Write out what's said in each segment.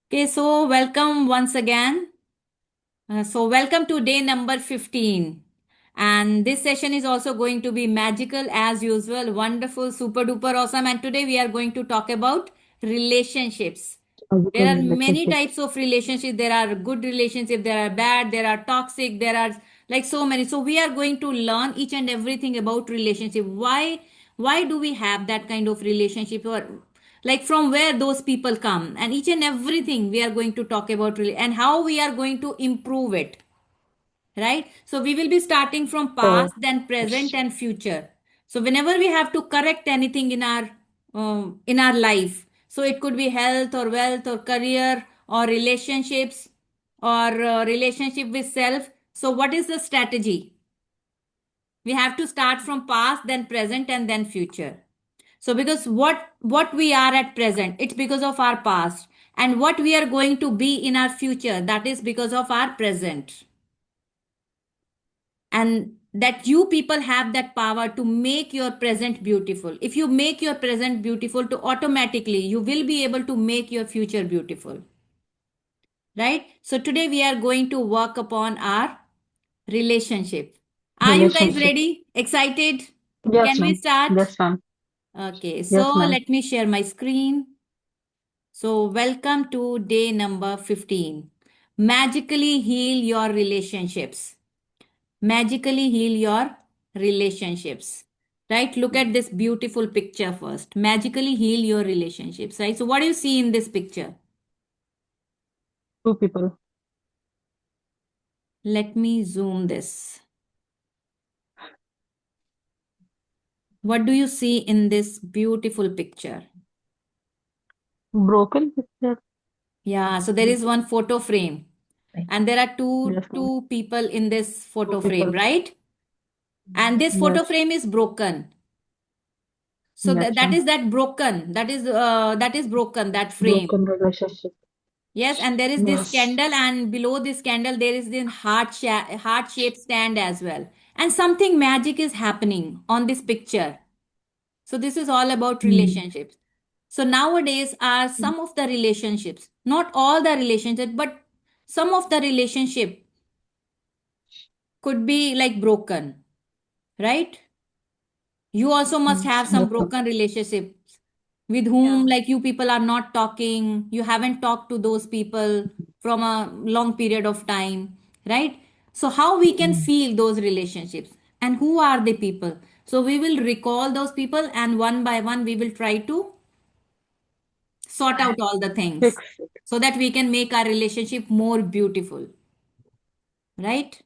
Okay, so welcome once again. Welcome to day number 15. And this session is also going to be magical as usual, wonderful, super duper awesome. And today we are going to talk about relationships. There Physical are many relationship. types of relationships. There are good relationships, there are bad, there are toxic, there are like so many. So we are going to learn each and everything about relationship. Why do we have that kind of relationship, or like from where those people come, and each and everything we are going to talk about really, and how we are going to improve it, right? So we will be starting from Oh, past, then present, and future. So whenever we have to correct anything in our life, so it could be health or wealth or career or relationships or relationship with self. So what is the strategy? We have to start from past, then present, and then future. So because what we are at present, it's because of our past, and what we are going to be in our future, that is because of our present. And that you people have that power to make your present beautiful. If you make your present beautiful, to automatically you will be able to make your future beautiful, right? So today we are going to work upon our relationship. Are you guys relationship. ready? Excited? Can Yes, we ma'am. start? Yes, ma'am. Okay, so Yes, ma'am. let me share my screen. So, welcome to day number 15. Magically heal your relationships. Magically heal your relationships. Right? Look at this beautiful picture first. Magically heal your relationships. Right? So, what do you see in this picture? Two people. Let me zoom this. What do you see in this beautiful picture? Broken picture. Yeah, so there is one photo frame, and there are two Yes, ma'am. two people in this Two photo frame, people. right? And this photo Yes. frame is broken. So Yes, that ma'am. is that broken. That is broken, that frame. Broken relationship. Yes, and there is this Yes. candle, and below this candle there is this heart shaped stand as well. And something magic is happening on this picture. So this is all about Mm. relationships. So nowadays are some of the relationships, not all the relationships, but some of the relationship could be like broken, right? You also must have some Yes, ma'am. broken relationships with Yeah. whom like you people are not talking, you haven't talked to those people from a long period of time, right? So how we can Mm. feel those relationships, and who are the people? So we will recall those people, and one by one we will try to sort out all the things Fix. so that we can make our relationship more beautiful, right?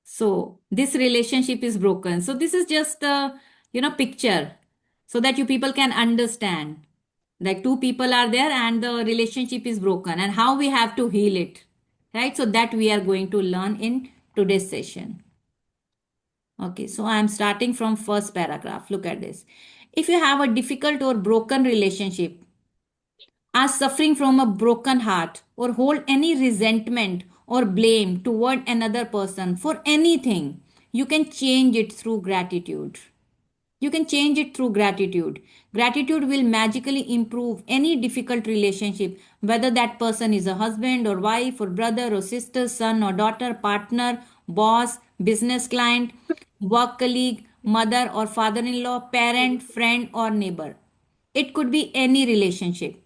So this relationship is broken. So this is just a picture so that you people can understand. Like two people are there and the relationship is broken, and how we have to heal it. Right? So that we are going to learn in today's session. Okay, so I am starting from first paragraph. Look at this. If you have a difficult or broken relationship, are suffering from a broken heart, or hold any resentment or blame toward another person for anything, you can change it through gratitude. You can change it through gratitude. Gratitude will magically improve any difficult relationship, whether that person is a husband or wife or brother or sister, son or daughter, partner, boss, business client, work colleague, mother or father in law, parent, friend, or neighbor. It could be any relationship.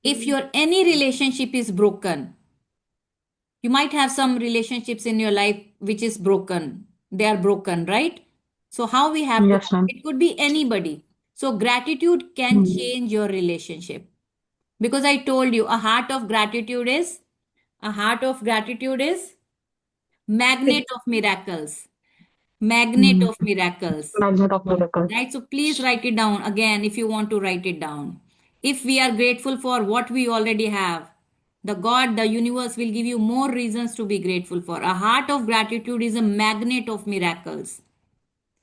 If your any relationship is broken, you might have some relationships in your life which is broken, they are broken, right? So how we have to, Yes, ma'am. it could be anybody. So gratitude can Mm. change your relationship, because I told you, a heart of gratitude is magnet of miracles. Magnet Mm. of miracles. Magnet of miracle. Right? So please write it down again if you want to write it down. If we are grateful for what we already have, the God, the universe will give you more reasons to be grateful for. A heart of gratitude is a magnet of miracles.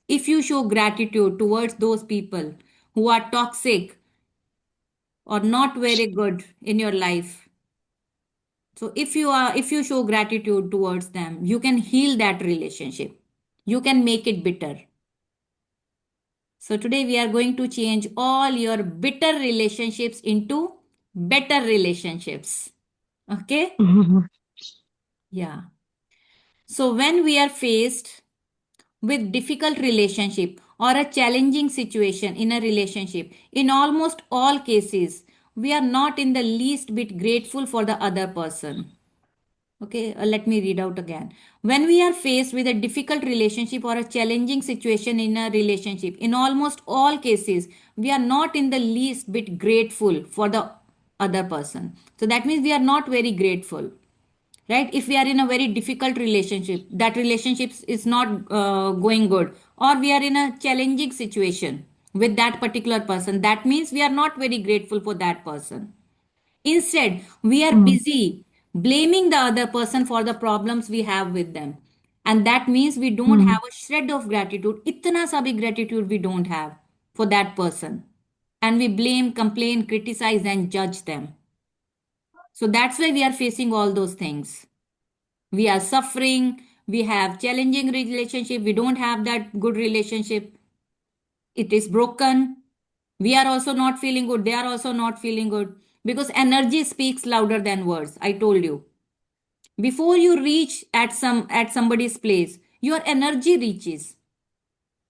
If you show gratitude towards those people who are toxic or not very good in your life, so if you show gratitude towards them, you can heal that relationship. You can make it bitter. So today we are going to change all your bitter relationships into better relationships. Okay? Yeah. So when we are faced with difficult relationship or a challenging situation in a relationship, in almost all cases, we are not in the least bit grateful for the other person. Okay, let me read out again. When we are faced with a difficult relationship or a challenging situation in a relationship, in almost all cases, we are not in the least bit grateful for the other person. So that means we are not very grateful, right? If we are in a very difficult relationship, that relationship is not going good, or we are in a challenging situation with that particular person, that means we are not very grateful for that person. Instead, we are Mm, busy blaming the other person for the problems we have with them. And that means we don't mm, have a shred of gratitude. Itna sa bhi gratitude we don't have for that person. And we blame, complain, criticize, and judge them. So that's why we are facing all those things. We are suffering. We have challenging relationship. We don't have that good relationship. It is broken. We are also not feeling good. They are also not feeling good, because energy speaks louder than words. I told you, before you reach at somebody's place, your energy reaches.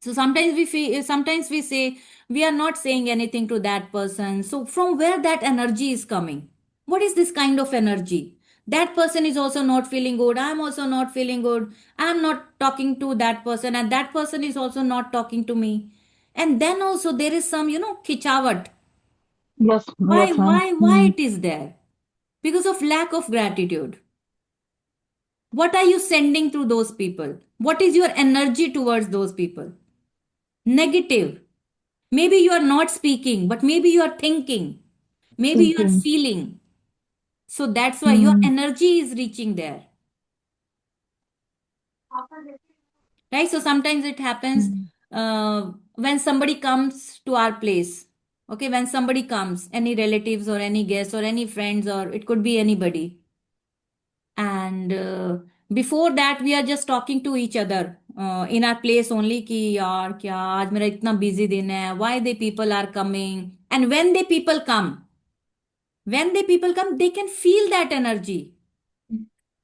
So sometimes we feel, sometimes we say we are not saying anything to that person. So from where that energy is coming? What is this kind of energy? That person is also not feeling good. I'm also not feeling good. I'm not talking to that person, and that person is also not talking to me. And then also there is some, khichawat. yes, Why, yes, ma'am. why, why it is there? Because of lack of gratitude. What are you sending to those people? What is your energy towards those people? Negative. Maybe you are not speaking, but maybe you are thinking. Maybe you are Thinking. feeling. So that's why your Mm, energy is reaching there. Right? So sometimes it happens mm, when somebody comes to our place. Okay, when somebody comes, any relatives or any guests or any friends, or it could be anybody. And before that, we are just talking to each other in our place only कि यार क्या आज मेरा इतना busy दिन है, why the people are coming. And when the people come, they can feel that energy.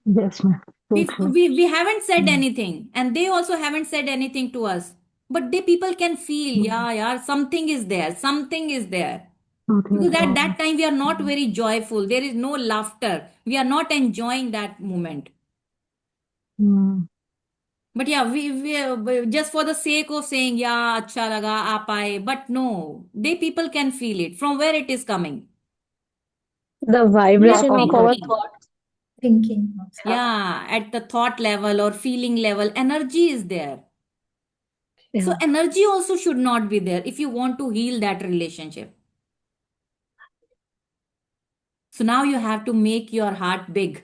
yes, ma'am. So true. We haven't said Mm, anything, and they also haven't said anything to us, but the people can feel, mm, yeah, yeah, something is there, something is there. something is Because at wrong. that time we are not Mm, very joyful, there is no laughter, we are not enjoying that moment. mm. But yeah, we just for the sake of saying, yeah, acha laga, aap aaye. But no, they people can feel it from where it is coming. The We are Lack vibration of of our gratitude. thinking. thoughts, thinking. Yeah, at the thought level or feeling level, energy is there. So Yeah. energy also should not be there if you want to heal that relationship. So now you have to make your heart big,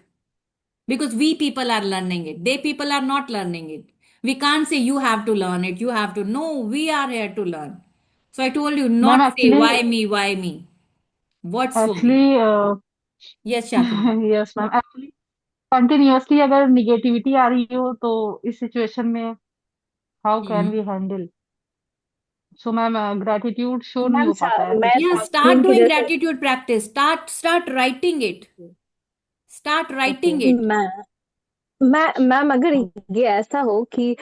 because we people are learning it. They people are not learning it. We can't say you have to learn it. You have to. No, we are here to learn. So I told you Ma'am, not say actually, why me. What's for me? actually, Yes, Shakuna. yes, ma'am actually continuously अगर negativity आ रही हो तो इस situation में how can Hmm. We handle. So ma'am gratitude show नहीं ma'am हो पाता है मैं उस Yeah, सिचुएशन start जिनकी doing जैसे gratitude practice. Start writing it. Start में. ओके. writing it. मैं मैम अगर ये ऐसा हो कि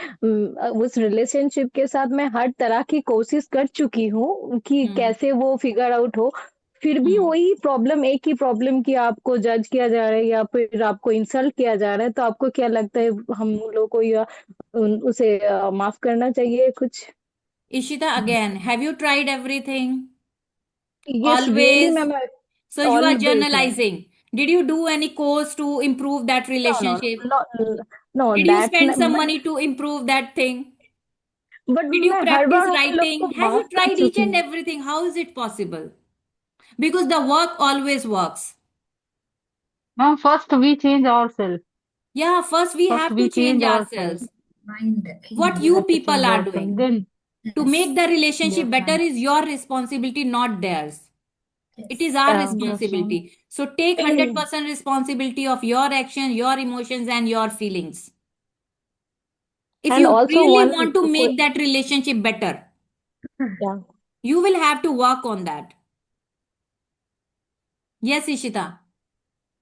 उस रिलेशनशिप के साथ मैं हर तरह की कोशिश कर चुकी हूँ कि Hmm. कैसे वो फिगर आउट हो, फिर भी Hmm. वही प्रॉब्लम, एक ही प्रॉब्लम कि आपको जज किया जा रहा है या फिर आपको इंसल्ट किया जा रहा है, तो आपको क्या लगता है हम लोग को या उसे माफ करना चाहिए कुछ? Ishita, again, have you tried everything? Yes really Always. Ma'am, So you are always ma'am. journalizing. Did you do any course to improve that no no relationship? No no Did you that's spend some but money to improve that thing? But Did you मैं हर practice बार उन लोग को writing? Have you माफ कर tried each चुकी and हूँ. everything? How is it possible? Because the work always works. Ma'am first we change our self. Yeah, first we first have we to change change our self. ourselves. Mind. What we you have to people change are our self doing then. to Yes. make the relationship yes better ma'am. is your responsibility, not theirs. It is Yes. our Yeah. Yes ma'am. responsibility. So take 100% responsibility of your action, your emotions, and your feelings. If And you also really one, want to make that relationship better, yeah. you will have to work on that. Yes, Ishita.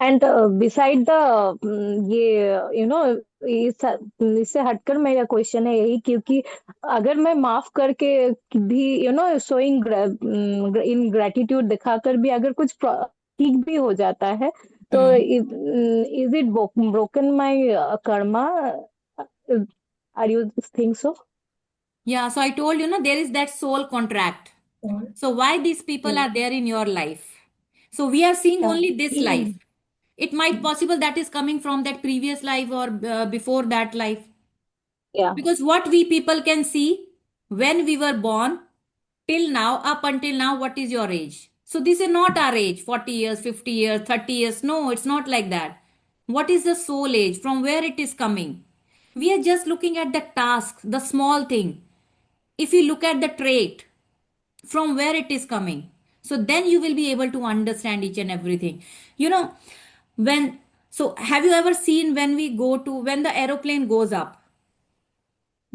And beside the ये इस इससे हटकर मेरा question है यही, क्योंकि अगर मैं माफ करके भी शोइंग इन ग्रेटिट्यूड दिखाकर भी अगर कुछ ठीक भी हो जाता है, तो Hmm. Is it broken my karma? Are you think so? Yeah, so I told you, no, there is that soul contract. So why these people are there in your life? So we are seeing only this life. It might possible that is coming from that previous life or before that life. या Because what we people can see when we were born till now, up until now, what is your age? So this is not our age, 40 years, 50 years, 30 years. No, it's not like that. What is the soul age? From where it is coming? We are just looking at the task, the small thing. If you look at the trait, from where it is coming, so then you will be able to understand each and everything. You know, when, so have you ever seen when we go to, when the aeroplane goes up,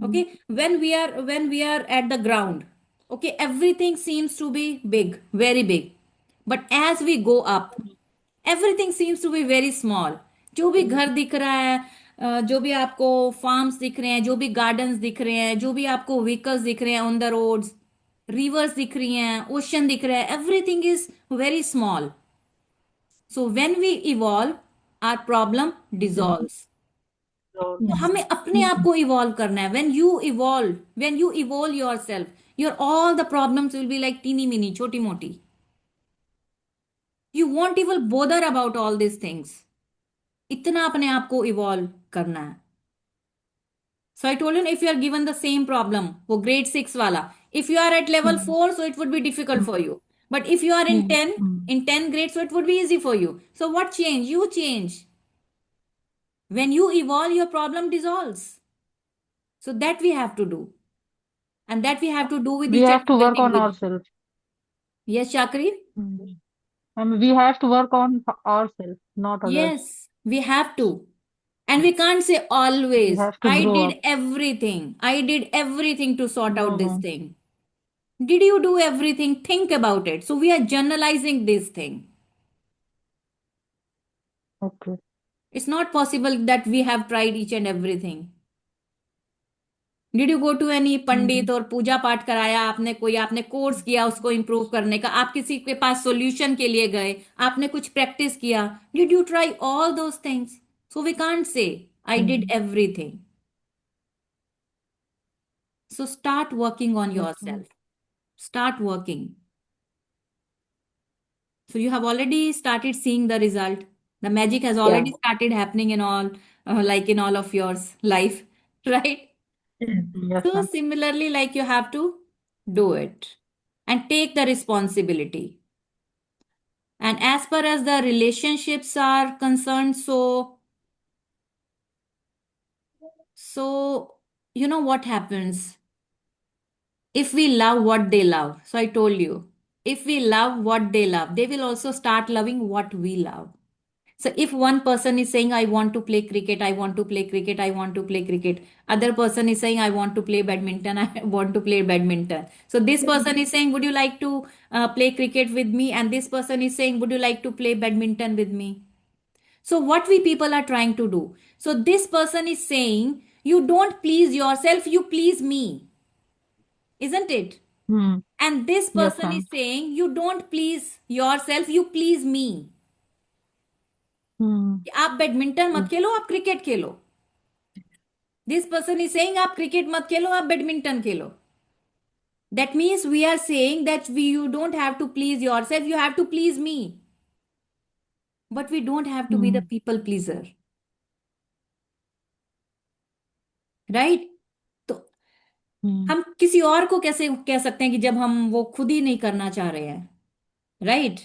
okay, when we are at the ground, okay, everything seems to be big, very big, but as we go up, everything seems to be very small. जो भी घर दिख रहा है, जो भी आपको farms दिख रहे हैं, जो भी गार्डन्स दिख रहे हैं, जो भी आपको व्हीकल्स दिख रहे हैं ऑन द रोड्स, रिवर्स दिख रही हैं, ओशन दिख रहा है, everything is very small. So when we evolve, are problem dissolve. तो हमें अपने आप को इवॉल्व करना है. When you evolve yourself, your all the problems will be like tiny mini, छोटी मोटी. You won't even bother about all this things. इतना अपने आप को इवॉल्व करना है. So I told you, if you are given the same problem, वो grade 6 वाला, if you are at level 4, so it would be difficult for you. But if you are in 10, in 10 grade, so it would be easy for you. So what change? You change. When you evolve, your problem dissolves. So that we have to do. And that we have to do with We each and have to work everything on with. ourselves. Yes, Chakri? And we have to work on ourselves, not others. Yes, we have to. And we can't say We always, have to I grow did up. everything. I did everything to sort No, out this no. thing. Did you do everything? Think about it. So we are generalizing this thing. Okay. It's not possible that we have tried each and everything. Did you go to any pandit और पूजा पाठ कराया आपने, कोई आपने course किया उसको improve करने का, आप किसी के पास सॉल्यूशन के लिए गए, आपने कुछ प्रैक्टिस किया? Did you try all those things? So we can't say I did everything. So start working on your self. Start working. So you have already started seeing the result. The magic has या already started happening in all, like in all of yours life, right? Yes, So ma'am. similarly, like you have to do it and take the responsibility. And as far as the relationships are concerned, so you know what happens if we love what they love. So I told you, if we love what they love, they will also start loving what we love. So if one person is saying, I want to play cricket, I want to play cricket, I want to play cricket. Other person is saying, I want to play badminton, I want to play badminton. So this person is saying, would you like to play cricket with me? And this person is saying, would you like to play badminton with me? So what we people are trying to do? So this person is saying, you don't please yourself, you please me. Isn't it? Hmm. And this Yes, person is ma'am. saying, you don't please yourself, you please me. Hmm. कि आप badminton मत खेलो, आप cricket Khelo. This person is saying आप cricket मत खेलो, आप badminton Khelo. That means we are saying that you don't have to please yourself, you have to please me. But we don't have to be the Hmm. people pleaser. Right? तो Hmm. हम किसी और को कैसे कह सकते हैं कि जब हम वो खुद ही नहीं करना चाह रहे हैं? राइट?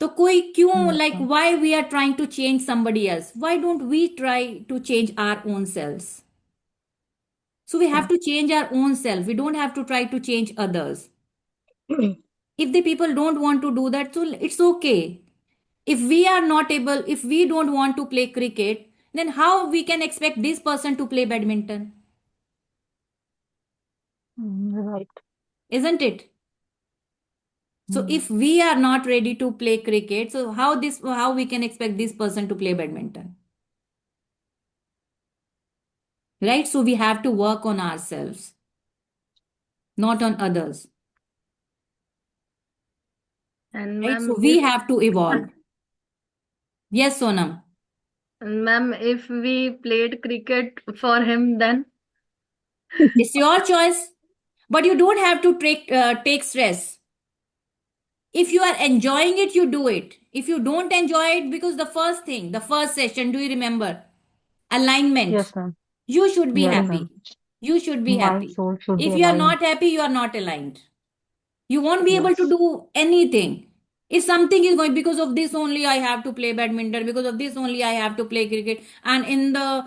तो कोई क्यों, Yes, like ma'am. Why we are trying to change somebody else? Why don't we try to change our own selves? So we have Yeah. to change our own self. We don't have to try to change others. If the people don't want to do that, so it's okay. If we are not able, if we don't want to play cricket, then how we can expect this person to play badminton? Right. Isn't it? So if we are not ready to play cricket, so how we can expect this person to play badminton? Right? So we have to work on ourselves, not on others. And Right? ma'am, So we have to evolve. Yes, Sonam. if we played cricket for him, then It's your choice, but you don't have to take stress. If you are enjoying it, you do it. If you don't enjoy it, because the first session, do you remember? Alignment. Yes, ma'am. You should be Yes, yes, happy. ma'am. You should be My happy. soul should be If you are aligned. not happy, you are not aligned. You won't be able to Yes. do anything. If something is going, because of this only I have to play badminton, because of this only I have to play cricket, and in the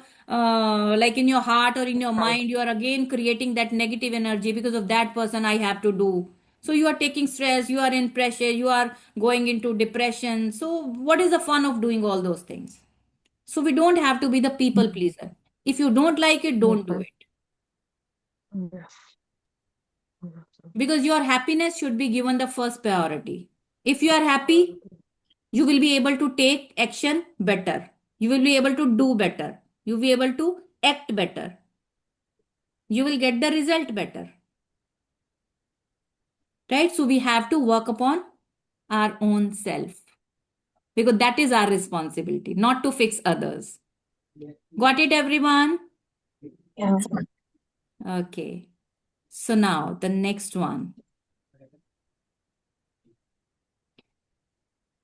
like in your heart or in your Right. mind, you are again creating that negative energy, because of that person I have to do. So you are taking stress, you are in pressure, you are going into depression. So what is the fun of doing all those things? So we don't have to be the people pleaser. If you don't like it, Yes, don't do ma'am. it. Yes. Yes, ma'am. Because your happiness should be given the first priority. If you are happy, you will be able to take action better. You will be able to do better. You will be able to act better. You will get the result better. Right? So we have to work upon our own self, because that is our responsibility, not to fix others. Got it, everyone? Yes. Okay. So now the next one.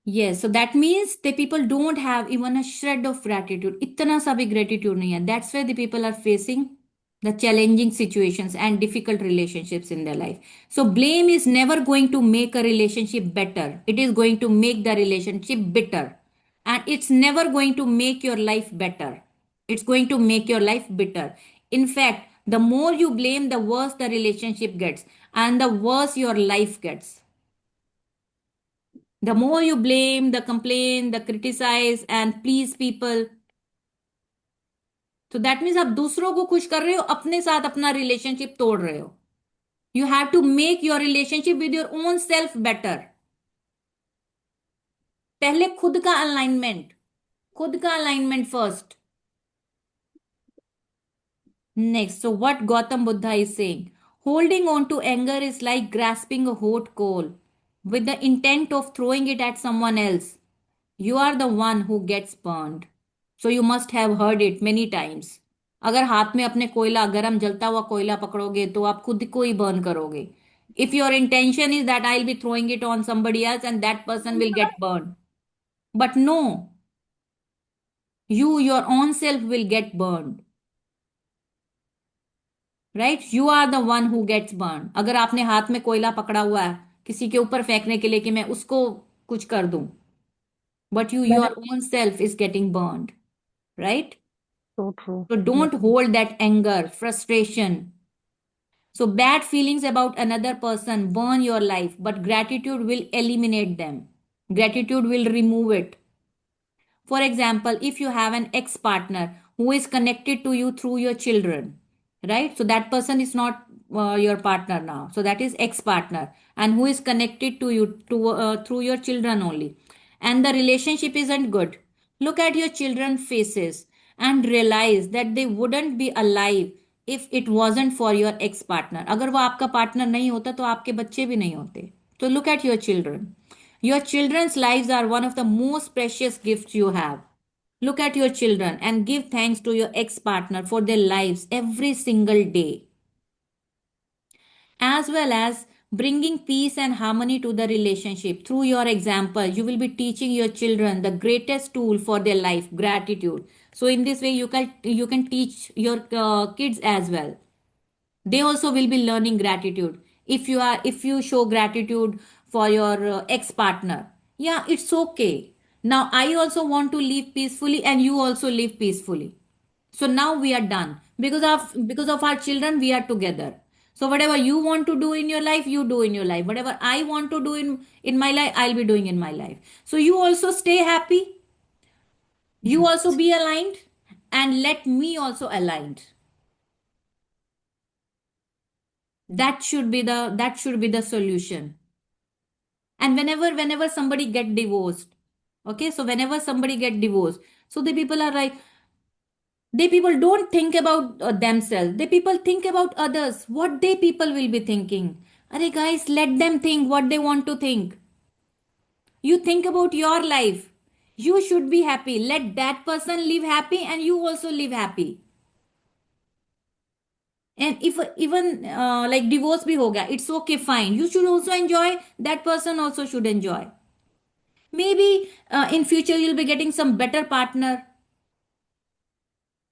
Yes, so that means the people don't have even a shred of gratitude. इतना सा भी gratitude नहीं है. That's why the people are facing the challenging situations and difficult relationships in their life. So blame is never going to make a relationship better. It is going to make the relationship bitter. And it's never going to make your life better. It's going to make your life bitter. In fact, the more you blame, the worse the relationship gets, and the worse your life gets. The more you blame, the complain, the criticize and please people. तो that means आप दूसरों को खुश कर रहे हो, अपने साथ अपना रिलेशनशिप तोड़ रहे हो. You have to make your relationship with your own self better. पहले खुद का alignment first. Next, so what Gautam Buddha is saying, holding on to anger is like grasping a hot coal with the intent of throwing it at someone else. You are the one who gets burned. So you must have heard it many times. अगर हाथ में अपने कोयला, गरम जलता हुआ कोयला पकड़ोगे तो आप खुद को ही बर्न करोगे. If your intention is that I'll be throwing it on somebody else and that person will get burned. But no, your own self will get burned. Right, you are the one who gets burn. अगर आपने हाथ में कोयला पकड़ा हुआ है किसी के ऊपर फेंकने के लिए कि मैं उसको कुछ कर दूं, but your own self is getting burned. Right? So true. So Yes, don't ma'am. hold that anger, frustration. So bad feelings about another person burn your life, but gratitude will eliminate them. Gratitude will remove it. For example, if you have an ex partner who is connected to you through your children, right? So that person is not your partner now. So that is ex partner, and who is connected to you through your children only. And the relationship isn't good. Look at your children's faces and realize that they wouldn't be alive if it wasn't for your ex partner. अगर वो आपका partner नहीं होता तो आपके बच्चे भी नहीं होते. So look at your children. Your children's lives are one of the most precious gifts you have. Look at your children and give thanks to your ex partner for their lives every single day, as well as bringing peace and harmony to the relationship. Through your example, you will be teaching your children the greatest tool for their life, gratitude. So in this way, you can teach your kids as well. They also will be learning gratitude. If you show gratitude for your ex partner, yeah, it's okay. Now I also want to live peacefully and you also live peacefully. So now we are done. Because of our children, we are together. So whatever you want to do in your life, you do in your life. Whatever I want to do in my life, I'll be doing in my life. So you also stay happy, you also be aligned, and let me also aligned. That should be the solution. And whenever somebody get divorced, okay, so whenever somebody get divorced, so the people are like, they people don't think about themselves, they people think about others, what they people will be thinking. Are guys, let them think what they want to think. You think about your life, you should be happy, let that person live happy and you also live happy. And if even like divorce bhi ho gaya, it's okay, fine, you should also enjoy, that person also should enjoy. Maybe in future you'll be getting some better partner,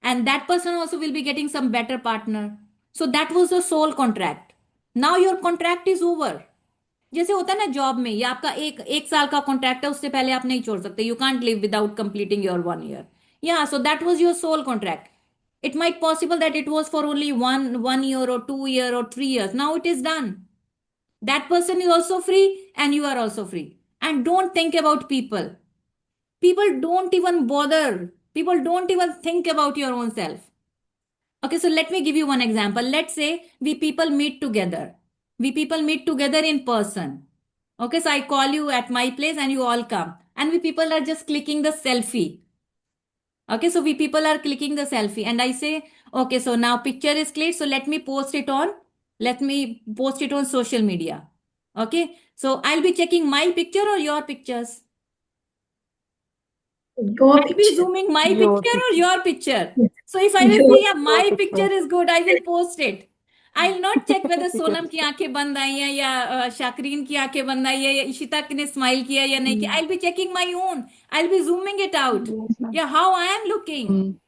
and that person also will be getting some better partner. So that was the soul contract. Now your contract is over. जैसे होता है ना job में, ये आपका एक एक साल का कॉन्ट्रैक्ट है, उससे पहले आप नहीं छोड़ सकते, you can't live without completing your 1 year. Yeah, so that was your soul contract. It might possible that it was for only one year or 2 year or 3 years. Now it is done. That person is also free and you are also free. And don't think about people. People don't even bother. People don't even think about your own self. Okay, so let me give you one example. Let's say we people meet together. We people meet together in person. Okay, so I call you at my place and you all come. And we people are just clicking the selfie. Okay, so we people are clicking the selfie. And I say, okay, so now picture is clear. So let me post it on social media. Okay, so I'll be checking my picture or your pictures. Your I'll be picture. zooming my Your picture or picture. your picture. So if I will Your see, yeah, Your my picture. picture is good, I will post it. I'll not check whether Sonam की आंखें बंद आई हैं या शाकरीन की आंखें बंद आई है या इशिता ने स्माइल किया या नहीं किया. I'll be checking my own. I'll be zooming it out. Yes, ma'am. Yeah, how I am looking.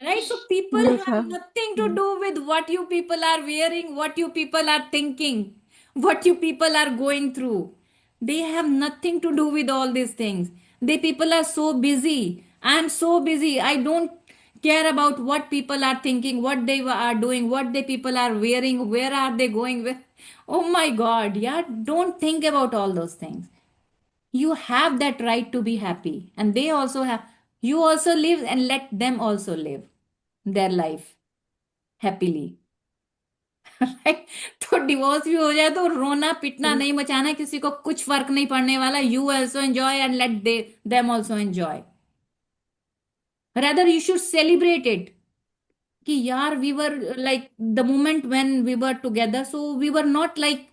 Right? So people Yes, have ma'am. nothing to do with what you people are wearing, what you people are thinking, what you people are going through. They have nothing to do with all these things. They people are so busy. I am so busy. I don't care about what people are thinking, what they are doing, what they people are wearing, where are they going with. Oh my God, yeah, don't think about all those things. You have that right to be happy, and they also have. You also live and let them also live their life happily. Right? तो divorce भी हो जाए तो रोना पिटना नहीं मचाना, किसी को कुछ फर्क नहीं पड़ने वाला. You also enjoy and let them also enjoy. Rather you should celebrate it कि यार we were like the moment when we were together, so we were not like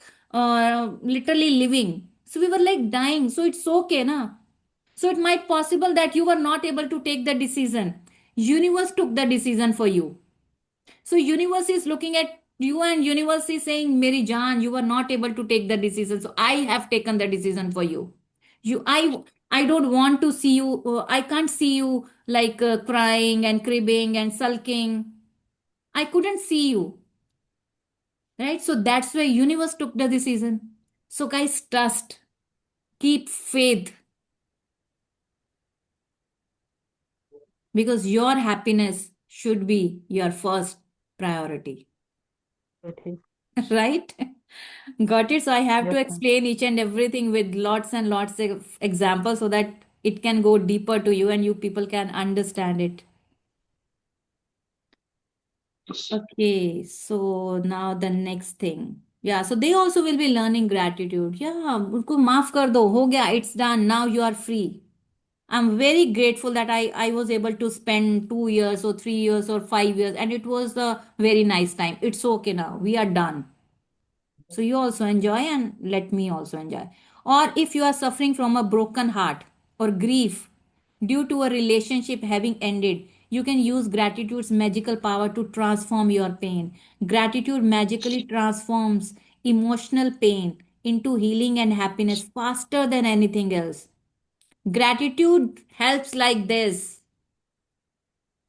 literally living, so we were like dying, so it's okay na. So it might possible that you were not able to take the decision, universe took the decision for you. So universe is looking at you and universe is saying, Mary Jaan, you were not able to take the decision, so I have taken the decision for you. I don't want to see you, I can't see you like crying and cribbing and sulking. I couldn't see you. Right? So that's why universe took the decision. So guys, trust, keep faith, because your happiness should be your first priority. Okay. Right? Got it? So I have Yes, to ma'am. explain each and everything with lots and lots of examples so that it can go deeper to you and you people can understand it. Okay, so now the next thing. Yeah, so they also will be learning gratitude. Yeah, उनको माफ कर दो, हो गया, it's done. Now you are free. I'm very grateful that I was able to spend 2 years or 3 years or 5 years, and it was a very nice time. It's okay now. We are done. So you also enjoy and let me also enjoy. Or if you are suffering from a broken heart or grief due to a relationship having ended, you can use gratitude's magical power to transform your pain. Gratitude magically transforms emotional pain into healing and happiness faster than anything else. Gratitude helps like this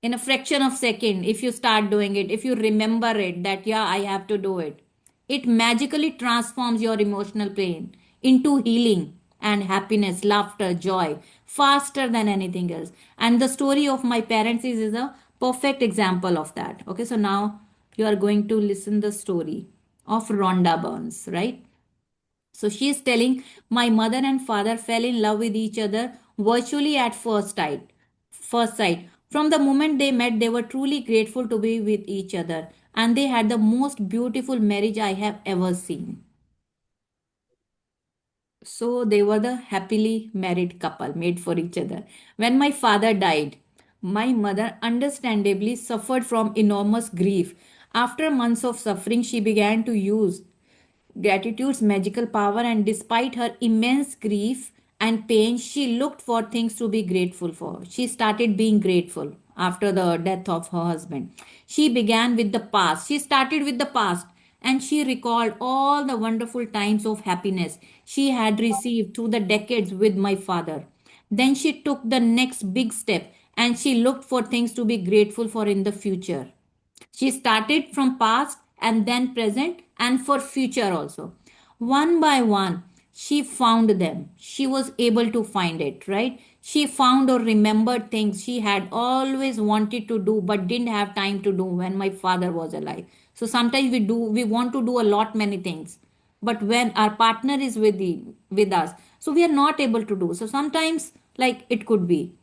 in a fraction of second. If you start doing it, if you remember it that yeah, I have to do it, it magically transforms your emotional pain into healing and happiness, laughter, joy, faster than anything else. And the story of my parents is a perfect example of that. Okay, so now you are going to listen the story of Rhonda Burns, right? So she is telling, my mother and father fell in love with each other virtually at first sight. First sight. From the moment they met, they were truly grateful to be with each other, and they had the most beautiful marriage I have ever seen. So they were the happily married couple made for each other. When my father died, my mother understandably suffered from enormous grief. After months of suffering, she began to use gratitude's magical power, and despite her immense grief and pain, she looked for things to be grateful for. She started being grateful after the death of her husband. She began with the past. She started with the past, and she recalled all the wonderful times of happiness she had received through the decades with my father. Then she took the next big step and she looked for things to be grateful for in the future. She started from past and then present and for future also. One by one, she found them. She was able to find it, right? She found or remembered things she had always wanted to do but didn't have time to do when my father was alive. So sometimes we want to do a lot many things, but when our partner is with us, so we are not able to do. So sometimes like it could be.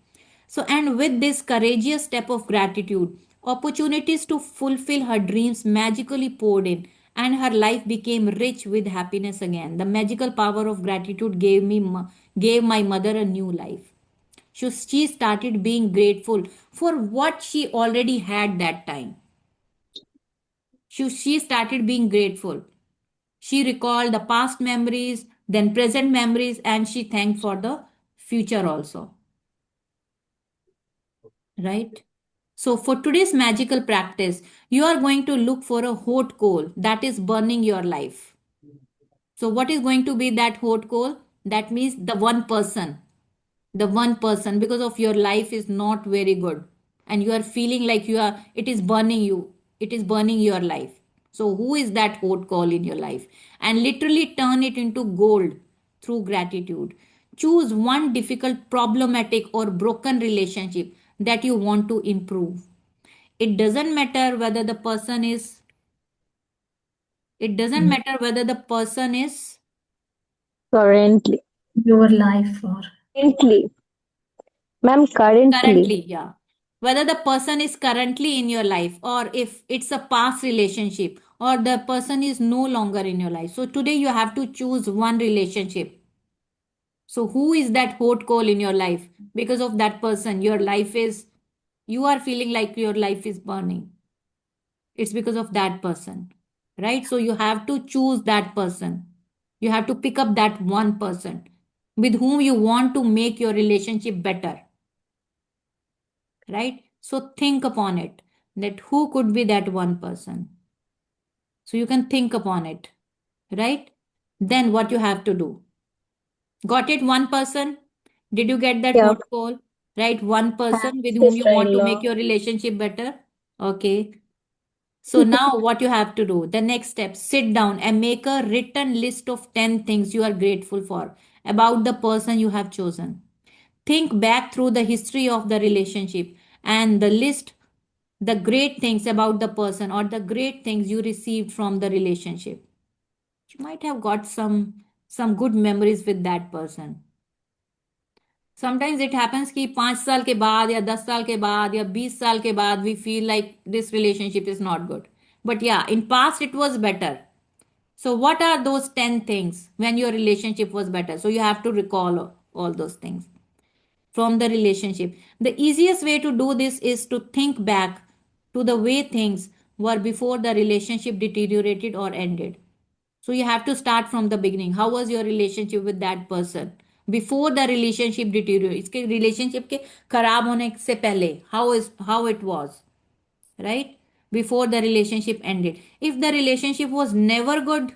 So, and with this courageous step of gratitude, opportunities to fulfill her dreams magically poured in, and her life became rich with happiness again. The magical power of gratitude gave my mother a new life. So she started being grateful for what she already had that time. She started being grateful. She recalled the past memories, then present memories, and she thanked for the future also. Right? So, for today's magical practice, you are going to look for a hot coal that is burning your life. So, what is going to be that hot coal? That means the one person, because of your life is not very good, and you are feeling like it is burning you, it is burning your life. So, who is that hot coal in your life? And literally turn it into gold through gratitude. Choose one difficult, problematic, or broken relationship that you want to improve. It doesn't matter whether the person is, it doesn't matter whether the person is Currently. your life or Currently. Ma'am, currently. currently, yeah. Whether the person is currently in your life, or if it's a past relationship, or the person is no longer in your life. So today you have to choose one relationship. So who is that hot coal in your life? Because of that person, you are feeling like your life is burning. It's because of that person, right? So you have to choose that person. You have to pick up that one person with whom you want to make your relationship better, right? So think upon it, that who could be that one person. So you can think upon it, right? Then what you have to do. Got it? One person. Did you get that Yeah. hot call? Right? One person with Thanks, whom you want to make sister-in-law. your relationship better. Okay. So now what you have to do, the next step, sit down and make a written list of 10 things you are grateful for about the person you have chosen. Think back through the history of the relationship and the list the great things about the person or the great things you received from the relationship. You might have got some good memories with that person. Sometimes it happens कि 5 साल के बाद या 10 साल के बाद या 20 साल के बाद we feel like this relationship is not good. But yeah, in past it was better. So what are those 10 things when your relationship was better? So you have to recall all those things from the relationship. The easiest way to do this is to think back to the way things were before the relationship deteriorated or ended. So you have to start from the beginning. How was your relationship with that person before the relationship deteriorated? इसके relationship के खराब होने से पहले how it was, right? Before the relationship ended. If the relationship was never good,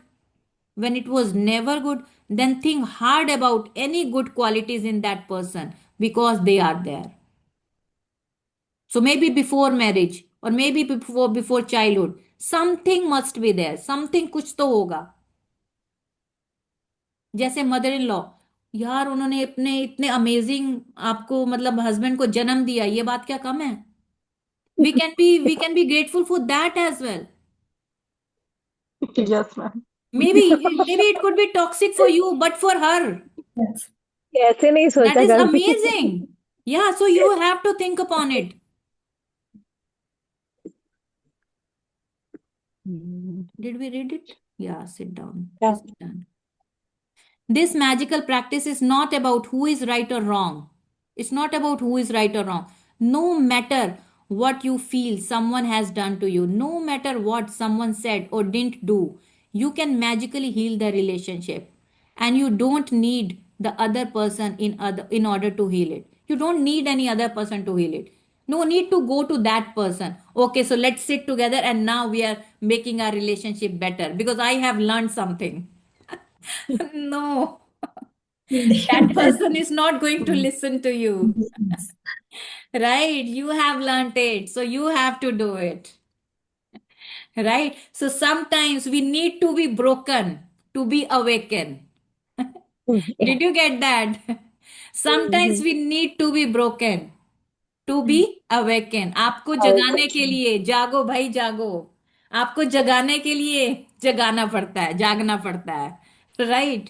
when it was never good, then think hard about any good qualities in that person because they are there. So maybe before marriage or maybe before childhood, something must be there. Something कुछ तो होगा. जैसे mother in law, यार उन्होंने अपने इतने amazing आपको मतलब हस्बैंड को जन्म दिया, ये बात क्या कम है? We can be grateful for that as well. Yes, ma'am. maybe it could be toxic for you but for her yes. ऐसे नहीं that सोचा is कभी. amazing. Yeah, so you have to think upon it. Did we read it? Yeah, sit down. Yeah. Is it done? This magical practice is not about who is right or wrong. It's not about who is right or wrong. No matter what you feel someone has done to you, no matter what someone said or didn't do, you can magically heal the relationship. And you don't need the other person in order to heal it. You don't need any other person to heal it. No need to go to that person. Okay, so let's sit together and now we are making our relationship better because I have learned something. No, that person is not going to listen to you. Yes. Right? You have learned it, so you have to do it. Right? So sometimes we need to be broken to be awakened. Yeah. Did you get that? Sometimes Mhm. we need to be broken to be awaken. आपको जगाने के Awaken. लिए जागो भाई जागो. आपको जगाने के लिए जगाना पड़ता है, जागना पड़ता है. Right.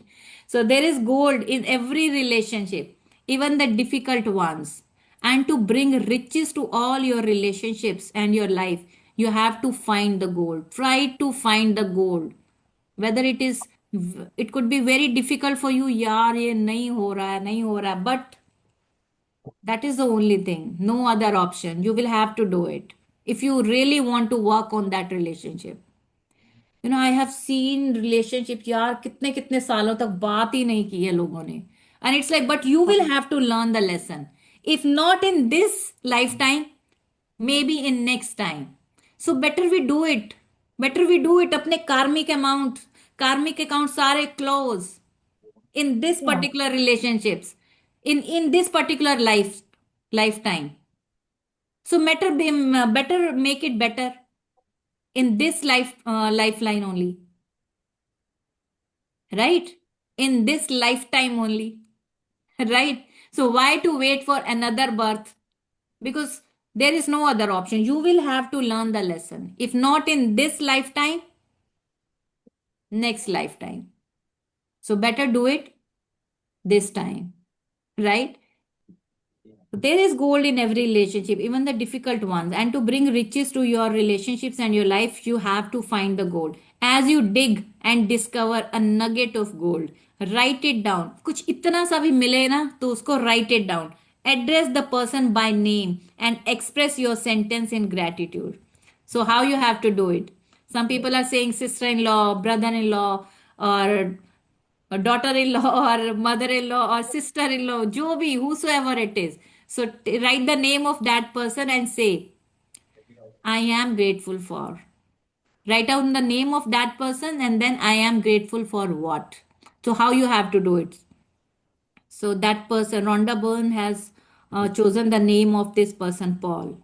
So there is gold in every relationship, even the difficult ones. And to bring riches to all your relationships and your life, you have to find the gold. Try to find the gold. Whether it could be very difficult for you, यार ये नहीं हो रहा है, नहीं हो रहा है, but that is the only thing. No other option. You will have to do it if you really want to work on that relationship. I have seen relationship यार कितने कितने सालों तक बात ही नहीं की है लोगों ने. And it's like, but you will have to learn the lesson. If not in this lifetime, maybe in next time. So better we do it. Better we do it. अपने karmic account सारे close in this Yeah. particular relationships, in this particular lifetime. So better make it better in this lifeline only, right? In this lifetime only. Right? So why to wait for another birth? Because there is no other option. You will have to learn the lesson. If not in this lifetime, next lifetime. So better do it this time, right? There is gold in every relationship, even the difficult ones. And to bring riches to your relationships and your life, you have to find the gold. As you dig and discover a nugget of gold, write it down. कुछ इतना सा भी मिले ना तो उसको write it down. Address the person by name and express your sentence in gratitude. So how you have to do it? Some people are saying sister-in-law, brother-in-law, or daughter-in-law or mother-in-law or sister-in-law, जो भी, whosoever it is. So write the name of that person and say, I am grateful for. Write down the name of that person and then I am grateful for what. So how you have to do it? So that person, Rhonda Byrne has chosen the name of this person, Paul.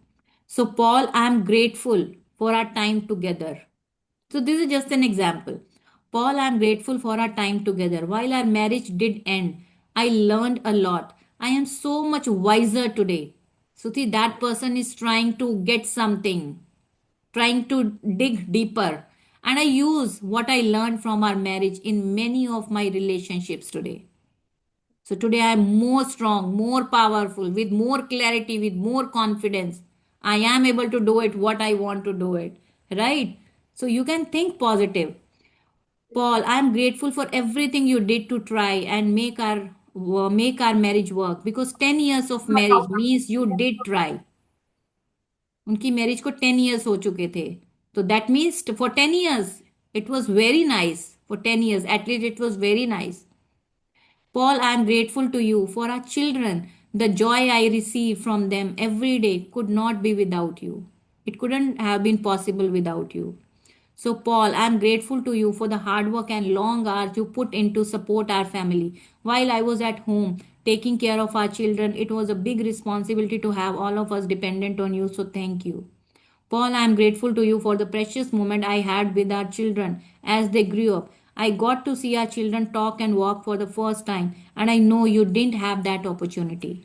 So Paul, I am grateful for our time together. So this is just an example. Paul, I'm grateful for our time together. While our marriage did end, I learned a lot. I am so much wiser today. So see, that person is trying to get something, trying to dig deeper. And I use what I learned from our marriage in many of my relationships today. So today I am more strong, more powerful, with more clarity, with more confidence. I am able to do it what I want to do it. Right? So you can think positive. Paul, I am grateful for everything you did to try and make our marriage work because 10 years of marriage means you did try. उनकी marriage को 10 years हो चुके थे. तो that means for 10 years it was very nice. For 10 years at least it was very nice. Paul, I am grateful to you for our children. The joy I receive from them every day could not be without you. It couldn't have been possible without you. So, Paul, I am grateful to you for the hard work and long hours you put in to support our family. While I was at home taking care of our children, it was a big responsibility to have all of us dependent on you. So, thank you. Paul, I am grateful to you for the precious moment I had with our children as they grew up. I got to see our children talk and walk for the first time, and I know you didn't have that opportunity.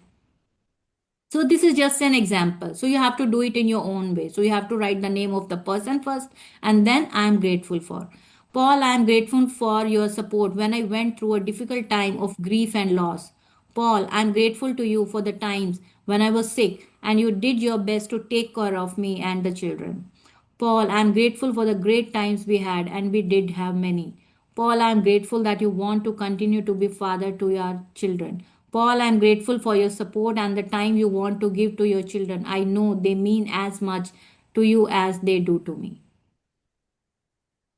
So, this is just an example. So, you have to do it in your own way. So, you have to write the name of the person first, and then I am grateful for. Paul, I am grateful for your support when I went through a difficult time of grief and loss. Paul, I am grateful to you for the times when I was sick and you did your best to take care of me and the children. Paul, I am grateful for the great times we had, and we did have many. Paul, I'm grateful that you want to continue to be father to your children. Paul, I'm grateful for your support and the time you want to give to your children. I know they mean as much to you as they do to me.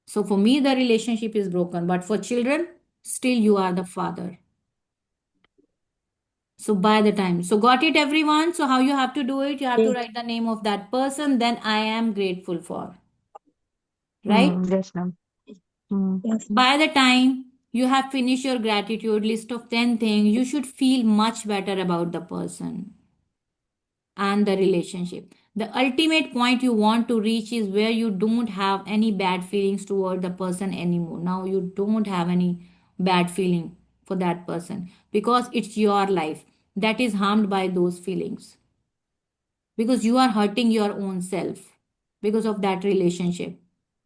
So for me, the relationship is broken, but for children, still you are the father. So by the time, so got it, everyone? So how you have to do it? You have to Yes. write the name of that person, then I am grateful for, right? Yes, ma'am. Hmm. Yes. By the time you have finished your gratitude list of 10 things, you should feel much better about the person and the relationship. The ultimate point you want to reach is where you don't have any bad feelings toward the person anymore. Now you don't have any bad feeling for that person because it's your life that is harmed by those feelings, because you are hurting your own self because of that relationship,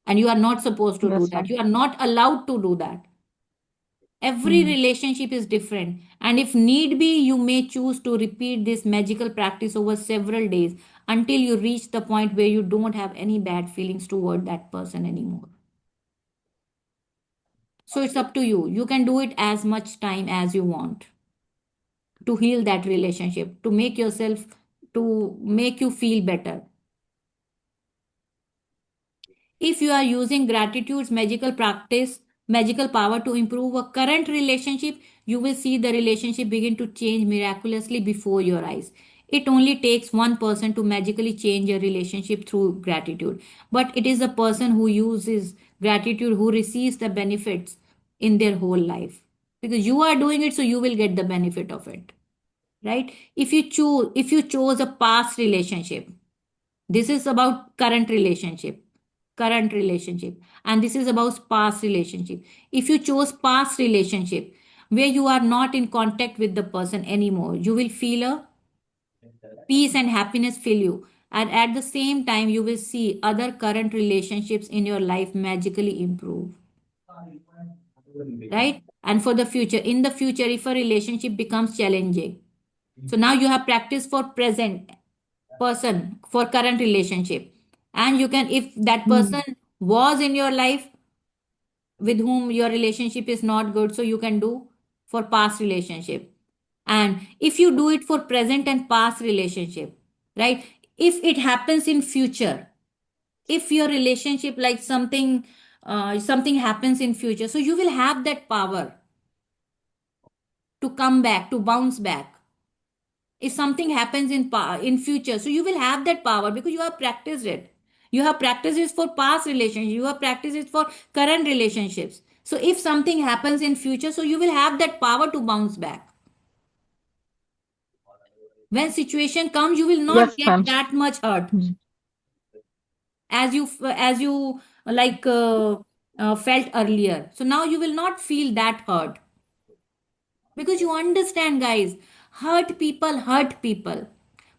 and you are not supposed to do Yes, that. ma'am. You are not allowed to do that. Every Hmm. relationship is different, and if need be, you may choose to repeat this magical practice over several days until you reach the point where you don't have any bad feelings toward that person anymore. So it's up to you. You can do it as much time as you want to heal that relationship, to make yourself, to make you feel better. If you are using gratitude's magical practice, magical power to improve a current relationship, you will see the relationship begin to change miraculously before your eyes. It only takes one person to magically change a relationship through gratitude. But it is the person who uses gratitude who receives the benefits in their whole life. Because you are doing it, so you will get the benefit of it. Right? If you chose a past relationship, this is about current relationship, and this is about past relationship. If you chose past relationship where you are not in contact with the person anymore, you will feel a peace and happiness fill you. And at the same time, you will see other current relationships in your life magically improve. Right? And for the future, in the future, if a relationship becomes challenging, so now you have practice for present person for current relationship, and you can, if that Hmm. person was in your life with whom your relationship is not good, so you can do for past relationship. And if you do it for present and past relationship, right, if it happens in future, if your relationship like something something happens in future, so you will have that power to come back, to bounce back. If something happens in future, so you will have that power because you have practiced it. You have practiced it for past relationships, you have practiced it for current relationships. So if something happens in future, so you will have that power to bounce back. When situation comes, you will not Yes, get ma'am. that much hurt Hmm. as you like felt earlier. So now you will not feel that hurt because you understand, guys. Hurt people.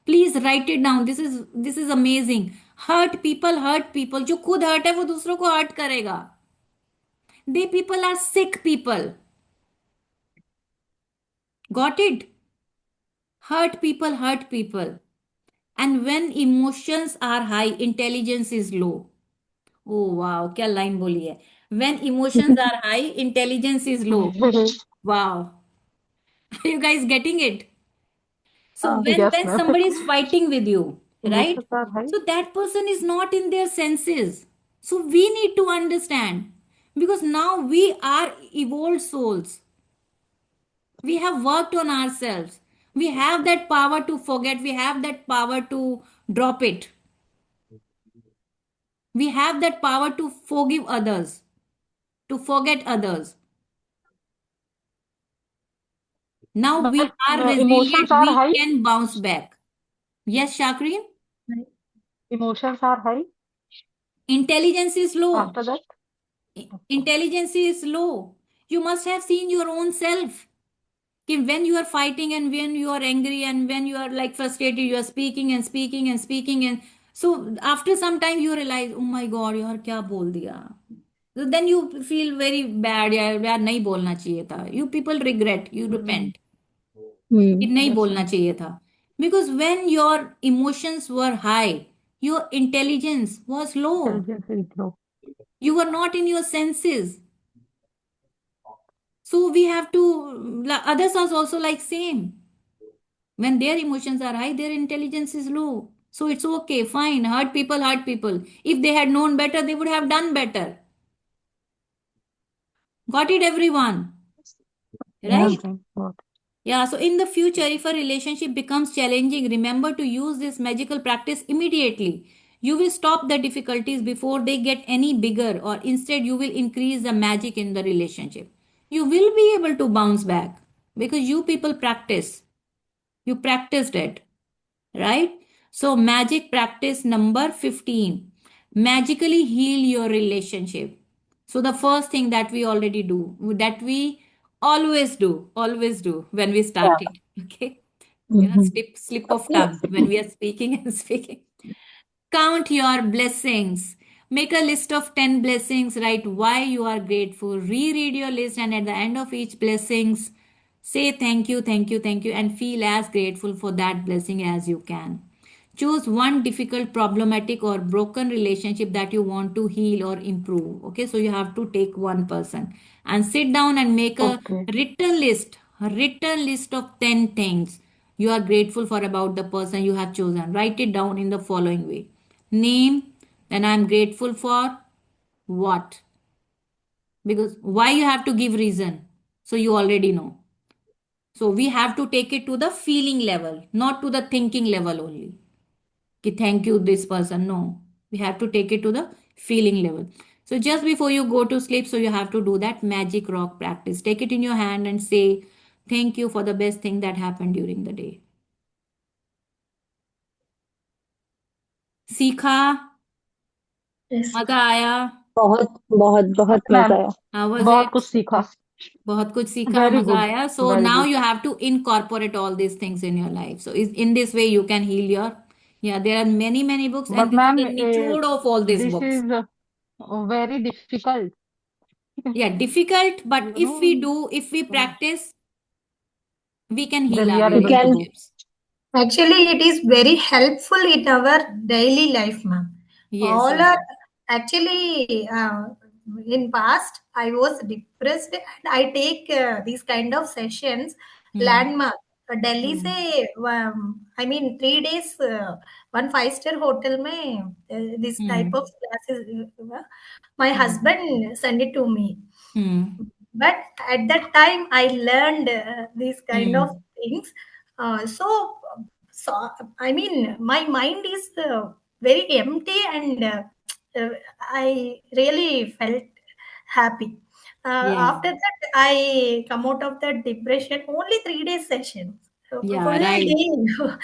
Please write it down. This is amazing. Hurt people. जो खुद hurt है वो दूसरों को hurt करेगा. They people are sick people. Got it? Hurt people. And when emotions are high, intelligence is low. Oh wow, क्या line बोली है. When emotions are high, intelligence is low. Wow. Are you guys getting it? So when Yes, when ma'am. somebody is fighting with you, right? Emotions are high. So that person is not in their senses. So we need to understand, because now we are evolved souls. We have worked on ourselves. We have that power to forget. We have that power to drop it. We have that power to forgive others, to forget others. Now we But are emotions resilient. are We high. can bounce back. Yes, Shakrin? Emotions are high. Intelligence is low. After that. Intelligence is low. You must have seen your own self. कि when you are fighting and when you are angry and when you are like frustrated, you are speaking and speaking and speaking, and so after some time you realize, oh my god, यार क्या बोल दिया. So then you feel very bad. यार यार नहीं बोलना चाहिए था. You people regret. You Hmm. repent. कि Hmm. नहीं Yes, बोलना ma'am. चाहिए था. Because when your emotions were high, your intelligence was low. Intelligence is low. You were not in your senses. So we have to, others are also like same. When their emotions are high, their intelligence is low. So it's okay, fine. Hurt people, hurt people. If they had known better, they would have done better. Got it, everyone? Yes, Right? ma'am. Got Yeah, so in the future, if a relationship becomes challenging, remember to use this magical practice immediately. You will stop the difficulties before they get any bigger, or instead, you will increase the magic in the relationship. You will be able to bounce back because you people practice. You practiced it, right? So, magic practice number 15, magically heal your relationship. So, the first thing that we already do, that we always do when we start it, okay? Mhm. Slip of Okay. tongue when we are speaking and speaking. Count your blessings. Make a list of 10 blessings. Write why you are grateful. Reread your list, and at the end of each blessings, say thank you, thank you, thank you, and feel as grateful for that blessing as you can. Choose one difficult, problematic, or broken relationship that you want to heal or improve. Okay, so you have to take one person and sit down and make Okay. a written list of 10 things you are grateful for about the person you have chosen. Write it down in the following way: name, then I'm grateful for what? Because why you have to give reason. So you already know. So we have to take it to the feeling level, not to the thinking level only. Ki thank you, this person. No, we have to take it to the feeling level. So just before you go to sleep, so you have to do that magic rock practice. Take it in your hand and say, thank you for the best thing that happened during the day. सीखा, Yes. मजा आया, बहुत बहुत Yes, बहुत मजा ma'am. आया. how was बहुत it? कुछ सीखा. बहुत कुछ सीखा, Very मजा good. आया. So Very now good. you have to incorporate all these things in your life. So in this way you can heal your, yeah, there are many books, and But this is ma'am, the nichod of all these this books. is very difficult. Yeah, difficult, but You if we know, practice, we can heal then we our are We able to can. do. relationships. Actually, it is very helpful in our daily life, ma'am. Yes, All yes. are actually in past I was depressed and I take these kind of sessions. Hmm. Landmark Delhi Hmm. से I mean 3 days one 5-star hotel में this type Hmm. of classes my Hmm. husband sent it to me. Hmm. But at that time I learned these kind of Hmm. things. So I mean my mind is very empty and I really felt happy. Yeah. After that I come out of that depression only 3 days session. So Yeah, full right. day.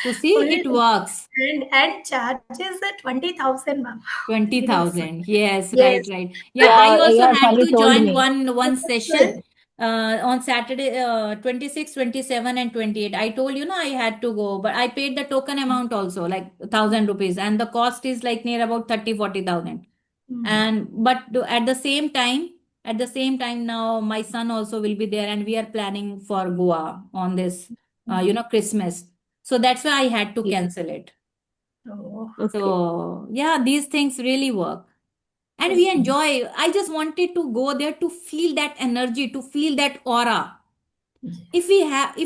So see, Full it works. and charges 20,000, ma'am. 3 days. 20,000. Yes, right, Yes. right. Yeah, I Yeah, also yeah, had Shali to told join me. one session Good. on Saturday, 26, 27, and 28. I told you, no, I had to go, but I paid the token amount also, like 1,000 rupees, and the cost is like near about 30-40,000. Mm. And at the same time now my son also will be there, and we are planning for Goa on this, Christmas. So that's why I had to Yeah. cancel it. Oh, Okay. So yeah, these things really work. And we yes. enjoy. I just wanted to go there to feel that energy, to feel that aura. If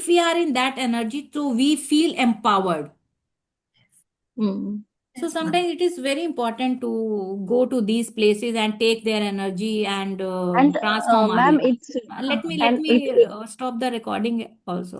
we are in that energy, so we feel empowered. Mm. So Yes, ma'am. sometimes it is very important to go to these places and take their energy and And transform our ma'am, life. it's Let me and it stop the recording also.